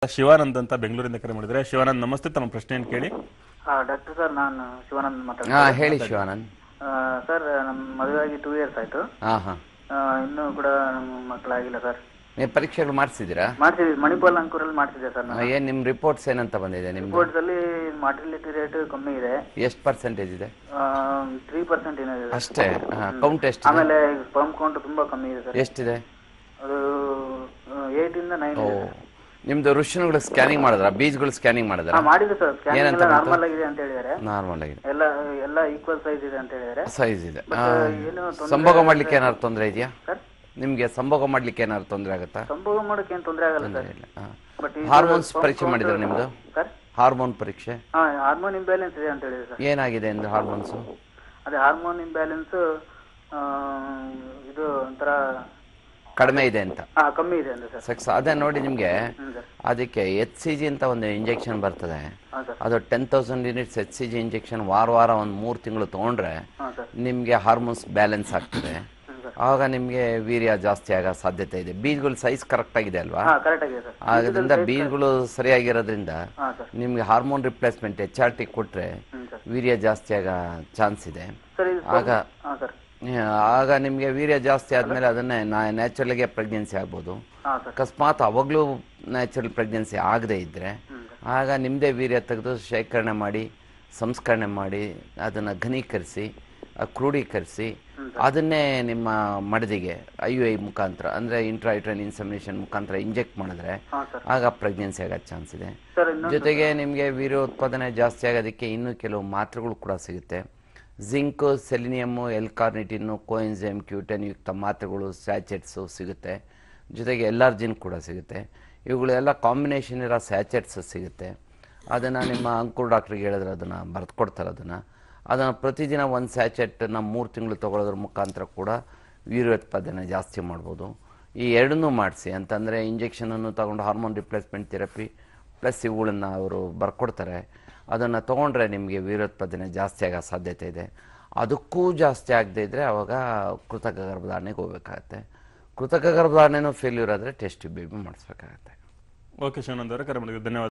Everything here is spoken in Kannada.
ಶಿವಾನಂದ್ ಅಂತ ಬೆಂಗಳೂರಿಂದ ಕರೆ ಮಾಡಿದ್ರೆ. ಶಿವಾನಂದ್ ನಮಸ್ತೆ, ತಮ್ಮ ಪ್ರಶ್ನೆಯನ್ನು ಕೇಳಿ. ಡಾಕ್ಟರ್ ಸರ್, ನಾನು ಶಿವಾನಂದ್ ಮಾತಾಡ್ತೀನಿ. ಹೇಳಿ ಶಿವಾನಂದ್. ಸರ್, ನಮ್ಮ ಮದುವೆಯಾಗಿ 2 years ಆಯ್ತು. ಹಾ. ಇನ್ನೂ ಕೂಡ ನಮ್ಮ ಮಕ್ಕಳಾಗಿಲ್ಲ ಸರ್. ನೀವು ಪರೀಕ್ಷೆಗಳು ಮಾಡಿಸಿದ್ದೀರಾ? ಮಾಡ್ಸಿದ್ವಿ, ಮಣಿಪಾಲ್ ಅಂಕೂರಲ್ಲಿ ಮಾಡ್ಸಿದ್ದೆ ಸರ್ ನಾನು. ಏನ್ ನಿಮ್ ರಿಪೋರ್ಟ್ಸ್ ಏನಂತ ಬಂದಿದೆ? ನಿಮ್ ರಿಪೋರ್ಟ್ಸ್ ಅಲ್ಲಿ ಮಾರ್ಟಿಲಿಟಿ ರೇಟ್ ಕಮ್ಮಿ ಇದೆ. ಎಷ್ಟು ಪರ್ಸೆಂಟೇಜ್ ಇದೆ? 3% ಏನೋ ಇದೆ ಅಷ್ಟೇ. ಕೌಂಟ್ ಎಷ್ಟು? ಆಮೇಲೆ ಸ್ಪರ್ಮ್ ಕೌಂಟ್ ತುಂಬಾ ಕಮ್ಮಿ ಇದೆ ಸರ್. ಎಷ್ಟಿದೆ? ಅದು 8 ಇಂದ 9 ಇದೆ. ನಿಮ್ದು ಋಷಿಗಳು ಸ್ಕ್ಯಾನಿಂಗ್ ಮಾಡಿದ್ರ? ಬೀಜಗಳು ಸ್ಕ್ಯಾನಿಂಗ್ ಮಾಡಿದ್ರ? ಮಾಡಿದೆ ಸರ್. ಸ್ಕ್ಯಾನಿಂಗ್ ಎಲ್ಲ ನಾರ್ಮಲ್ ಆಗಿದೆ ಅಂತ ಹೇಳಿದ್ದಾರೆ. ನಾರ್ಮಲ್ ಆಗಿದೆ, ಎಲ್ಲ ಈಕ್ವಲ್ ಸೈಜ್ ಇದೆ ಅಂತ ಹೇಳಿದ್ದಾರೆ. ಸೈಜ್ ಇದೆ. ಏನು ಸಂಭೋಗ ಮಾಡ್ಲಿಕ್ಕೆ ಏನಾದ್ರು ತೊಂದರೆ ಇದೆಯಾ ಸರ್? ನಿಮ್ಗೆ ಸಂಭೋಗ ಮಾಡ್ಲಿಕ್ಕೆ ಏನಾದ್ರು ತೊಂದರೆ ಆಗುತ್ತಾ? ಸಂಭೋಗ ಮಾಡೋಕೆ ಏನು ತೊಂದರೆ ಆಗಲ್ಲ ಸರ್. ಹಾರ್ಮೋನ್ಸ್ ಪರೀಕ್ಷೆ ಮಾಡಿದ್ರೆ ನಿಮ್ದು? ಸರ್, ಹಾರ್ಮೋನ್ ಪರೀಕ್ಷೆ ಹಾರ್ಮೋನ್ ಇಂಬ್ಯಾಲೆನ್ಸ್ ಇದೆ ಅಂತ ಹೇಳಿದ್ರೆ ಸರ್. ಏನಾಗಿದೆ ಅಂದ್ರೆ ಹಾರ್ಮೋನ್ಸ್? ಅದೇ ಹಾರ್ಮೋನ್ ಇಂಬ್ಯಾಲೆನ್ಸ್ ಇದು ಒಂಥರ ಕಡಿಮೆ ಇದೆ ಅಂತ, ಕಮ್ಮಿ ಇದೆ ಅಂತ ಸರ್. ಸೆಕ್ಸ್ ಅದೇ ನೋಡಿ ನಿಮ್ಗೆ. ಅದಕ್ಕೆ HCG ಅಂತ ಒಂದು ಇಂಜೆಕ್ಷನ್ ಬರ್ತದೆ. ಅದು 10,000 ಯೂನಿಟ್ಸ್ HCG ಇಂಜೆಕ್ಷನ್ ವಾರ ಒಂದು 3 ತಿಂಗಳು ತಗೊಂಡ್ರೆ ನಿಮ್ಗೆ ಹಾರ್ಮೋನ್ಸ್ ಬ್ಯಾಲೆನ್ಸ್ ಆಗ್ತದೆ. ಆಗ ನಿಮ್ಗೆ ವೀರ್ಯ ಜಾಸ್ತಿ ಆಗೋ ಸಾಧ್ಯತೆ ಇದೆ. ಬೀಜಗಳು ಸೈಜ್ ಕರೆಕ್ಟ್ ಆಗಿದೆ ಅಲ್ವಾ? ಅದರಿಂದ ಬೀಜಗಳು ಸರಿಯಾಗಿರೋದ್ರಿಂದ ನಿಮ್ಗೆ ಹಾರ್ಮೋನ್ ರಿಪ್ಲೇಸ್ಮೆಂಟ್ HRT ಕೊಟ್ರೆ ವೀರ್ಯ ಜಾಸ್ತಿ ಆಗೋ ಚಾನ್ಸ್ ಇದೆ. ಆಗ ನಿಮ್ಗೆ ವೀರ್ಯ ಜಾಸ್ತಿ ಆದ್ಮೇಲೆ ಅದನ್ನೇ ನ್ಯಾಚುರಲ್ಗೆ ಪ್ರೆಗ್ನೆನ್ಸಿ ಆಗ್ಬೋದು. ಅಕಸ್ಮಾತ್ ಅವಾಗ್ಲೂ ನ್ಯಾಚುರಲ್ ಪ್ರೆಗ್ನೆನ್ಸಿ ಆಗದೆ ಇದ್ರೆ ಆಗ ನಿಮ್ಮದೇ ವೀರ್ಯ ತೆಗೆದು ಶೇಖರಣೆ ಮಾಡಿ, ಸಂಸ್ಕರಣೆ ಮಾಡಿ, ಅದನ್ನು ಘನೀಕರಿಸಿ, ಕ್ರೋಢೀಕರಿಸಿ, ಅದನ್ನೇ ನಿಮ್ಮ ಮಡದಿಗೆ IUI ಮುಖಾಂತರ ಅಂದರೆ ಇಂಟ್ರಾಯುಟ್ರೈನ್ ಇನ್ಸೆಮಿನೇಷನ್ ಮುಖಾಂತರ ಇಂಜೆಕ್ಟ್ ಮಾಡಿದ್ರೆ ಆಗ ಪ್ರೆಗ್ನೆನ್ಸಿ ಆಗೋ ಚಾನ್ಸ್ ಇದೆ. ಜೊತೆಗೆ ನಿಮಗೆ ವೀರ್ಯೋತ್ಪಾದನೆ ಜಾಸ್ತಿ ಆಗೋದಕ್ಕೆ ಇನ್ನೂ ಕೆಲವು ಮಾತ್ರೆಗಳು ಕೂಡ ಸಿಗುತ್ತೆ. ಜಿಂಕ್, ಸೆಲಿನಿಯಮ್ಮು, L-ಕಾರ್ನಿಟಿನ್ನು, ಕೋಎನ್ಜೈಮ್ Q10 ಯುಕ್ತ ಮಾತ್ರೆಗಳು, ಸ್ಯಾಚೆಟ್ಸು ಸಿಗುತ್ತೆ. ಜೊತೆಗೆ LRಜಿನ್ ಕೂಡ ಸಿಗುತ್ತೆ. ಇವುಗಳೆಲ್ಲ ಕಾಂಬಿನೇಷನ್ ಇರೋ ಸ್ಯಾಚೆಟ್ಸ್ ಸಿಗುತ್ತೆ. ಅದನ್ನು ನಿಮ್ಮ ಅಂಕುರ್ ಡಾಕ್ಟ್ರಿಗೆ ಹೇಳಿದ್ರೆ ಅದನ್ನು ಬರೆದು ಕೊಡ್ತಾರೆ. ಅದನ್ನು ಪ್ರತಿದಿನ 1 ಸ್ಯಾಚೆಟ್ನ 3 ತಿಂಗಳು ತೊಗೊಳೋದ್ರ ಮುಖಾಂತರ ಕೂಡ ವೀರ್ಯೋತ್ಪಾದನೆ ಜಾಸ್ತಿ ಮಾಡ್ಬೋದು. ಈ ಎರಡನ್ನೂ ಮಾಡಿಸಿ ಅಂತಂದರೆ ಇಂಜೆಕ್ಷನನ್ನು ತಗೊಂಡು ಹಾರ್ಮೋನ್ ರಿಪ್ಲೇಸ್ಮೆಂಟ್ ಥೆರಪಿ ಪ್ಲಸ್ ಇವುಗಳನ್ನು ಅವರು ಬರ್ಕೊಡ್ತಾರೆ. ಅದನ್ನು ತೊಗೊಂಡ್ರೆ ನಿಮಗೆ ವೀರ್ಯೋತ್ಪಾದನೆ ಜಾಸ್ತಿ ಆಗೋ ಸಾಧ್ಯತೆ ಇದೆ. ಅದಕ್ಕೂ ಜಾಸ್ತಿ ಆಗದೇ ಇದ್ದರೆ ಆವಾಗ ಕೃತಕ ಗರ್ಭಧಾರಣೆಗೆ ಹೋಗ್ಬೇಕಾಗತ್ತೆ. ಕೃತಕ ಗರ್ಭಧಾರಣೆನೂ ಫೇಲ್ಯೂರ್ ಆದರೆ ಟೆಸ್ಟ್ ಬೇಬಿ ಮಾಡಿಸ್ಬೇಕಾಗತ್ತೆ. ಓಕೆ ಶಿವಾನಂದ್ ಅವರೇ, ಕರೆ ಮಾಡಿದ್ರೆ ಧನ್ಯವಾದ.